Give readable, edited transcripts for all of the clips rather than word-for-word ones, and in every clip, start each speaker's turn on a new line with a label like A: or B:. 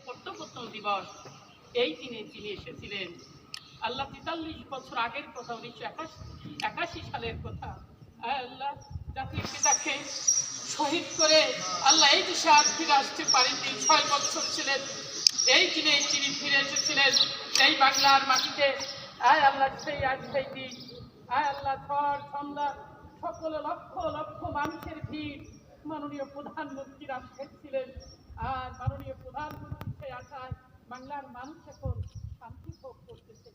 A: প্রত্নপ্রত্ন দিবস এই দিনে তিনি এসেছিলেন। আল্লাহ ৪৩ বছর আগের কথা, ১৯৮১ সালের কথা। আল্লাহ জাতির পিতাকে শহীদ করে আল্লাহ এই দেশে আর ফিরে আসতে পারেননি। ৬ বছর ছিলেন। এই দিনে তিনি ফিরে এসেছিলেন এই বাংলার মাটিতে। আল্লাহ সেই দিন আল্লাহ ঝড় ঝঞ্ঝা সকল লক্ষ লক্ষ মানুষের ভিড় মাননীয় প্রধানমন্ত্রী রাষ্ট্রের ছিলেন। আর মাননীয় প্রধানমন্ত্রী সেই আশায় বাংলার মানুষ এখন শান্তি ভোগ করতেছে।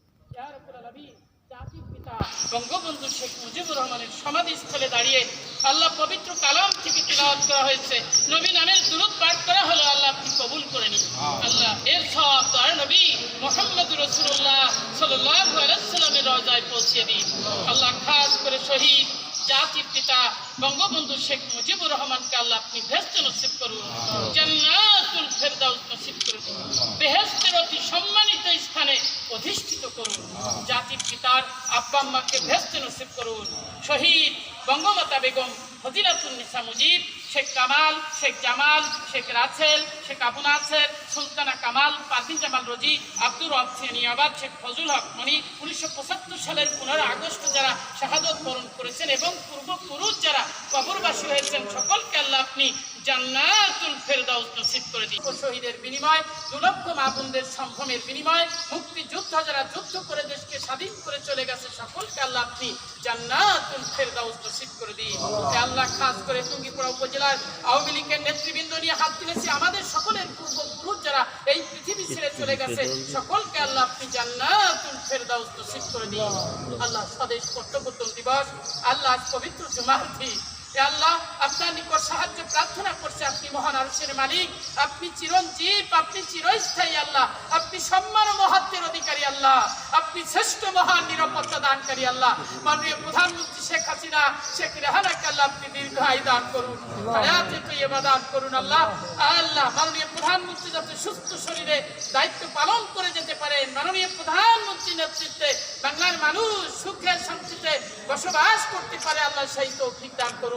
A: জাতির পিতা বঙ্গবন্ধু শেখ মুজিবুর রহমানের সমাধিস্থলে দাঁড়িয়ে আল্লাহ পবিত্র কালাম থেকে তিলাওয়াত করা হয়েছে, নবী নামের দুরূদ পাঠ করা হলো। আল্লাহ আপনি কবুল করে নিন। আল্লাহ এর সওয়াব দয়ার নবী মুহাম্মদ রাসূলুল্লাহ সাল্লাল্লাহু আলাইহি ওয়াসাল্লামের রওজায় পৌঁছে দিন। আল্লাহ খাস করে শহীদ জাতির পিতা বঙ্গবন্ধু শেখ মুজিবুর রহমানকে আল্লাহ আপনি বেহেশত নসিব করুন, জান্নাতুল ফেরদাউস নসিব করুন, বেহেশতের অতি সম্মানিত স্থানে অধিষ্ঠিত করুন। জাতির পিতার আব্বা আম্মাকে বেহেশত নসিব করুন। শহীদ বঙ্গমাতা বেগম ফজিলাতুন্নিসা মুজিব, শেখ কামাল, শেখ জামাল, শেখ রাসেল, শেখ আবু নাসের, সুলতানা কামাল, পারভিন জামাল রোজি, আব্দুর রব সিয়ানিয়াবাদ, শেখ ফজলুল হক মনি ১৯৭৫ সালের ১৫ আগস্ট যারা শাহাদত বরণ করেছেন এবং পূর্বপুরুষ যারা কবরবাসী হয়েছেন, সকলকে আল্লাহ আপনি জান্নাতুল ফেরদাউস নসিব করে দিন। শহীদের বিনিময়, ২ লক্ষ মা বোনদের সম্ভ্রমের বিনিময়, মুক্তিযোদ্ধা যারা যুদ্ধ করে দেশকে স্বাধীন করে চলে গেছে, সকলকে আল্লাহ আপনি জান্নাতুল ফেরদাউস নসিব করে দিন। আল্লাহ খাস করে টুঙ্গিপাড়া উপজেলার আওয়ামী লীগের নেতৃবৃন্দ নিয়ে হাত তুলেছি, আমাদের সকলের পূর্বপুরুষ যারা এই পৃথিবী ছেড়ে চলে গেছে, সকলকে আল্লাহ আপনি জান্নাতুল ফেরদাউস নসিব করে দিন। আল্লাহ স্বদেশ প্রত্নপ্রত্ন দিবস, আল্লাহ পবিত্র জুমার দিন। আল্লাহ আপনার নিকট সাহায্য প্রার্থনা করছে। আপনি মহান আরশের মালিক, আপনি চিরঞ্জীব, আপনি চিরস্থায়ী আল্লাহ, আপনি সম্মান ও মহত্বের অধিকারী আল্লাহ, আপনি শ্রেষ্ঠ মহান নিরাপত্তা দানকারী আল্লাহ। মাননীয় প্রধানমন্ত্রী শেখ হাসিনা, শেখ রেহানাকে আল্লাহ আপনি দীর্ঘায়ু দান করুন, হায়াতে তৈয়বা দান করুন। আল্লাহ আল্লাহ মাননীয় প্রধানমন্ত্রী যাতে সুস্থ শরীরে দায়িত্ব পালন করে যেতে পারেন, মাননীয় প্রধানমন্ত্রীর নেতৃত্বে বাংলার মানুষ সুখে শান্তিতে বসবাস করতে পারে, আল্লাহ সেই তৌফিক দান করুন।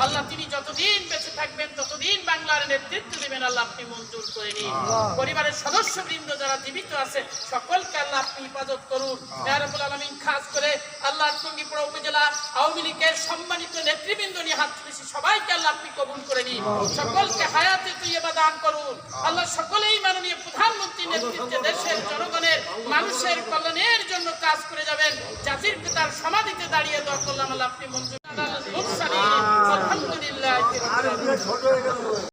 A: আল্লাহ তিনি যতদিন বেঁচে থাকবেন ততদিন বাংলার নেতৃত্ব দেবেন, আল্লাহ আপনি মঞ্জুর করে নিন। পরিবারের সদস্যবৃন্দ যারা জীবিত আছে সকলকে আল্লাহ আপনি হেফাজত করুন। ইয়া রাব্বুল আলামিন খাস করে আল্লাহ টুঙ্গিপাড়া উপজেলা আওয়ামী লীগের সম্মানিত নেতৃবৃন্দ নিয়ে হাত তুলেছি, সবাইকে আল্লাহ আপনি কবুল করে নিন, সকলকে হায়াতে তৈয়বা দান করুন। আল্লাহ সকলেই মাননীয় প্রধানমন্ত্রীর নেতৃত্বে দেশের জনগণের মানুষের কল্যাণের জন্য কাজ করে যাবেন। জাতির পিতার সমাধিতে দাঁড়িয়ে দোয়া করলাম, আল্লাহ আপনি মঞ্জুর। আলহামদুলিল্লাহ।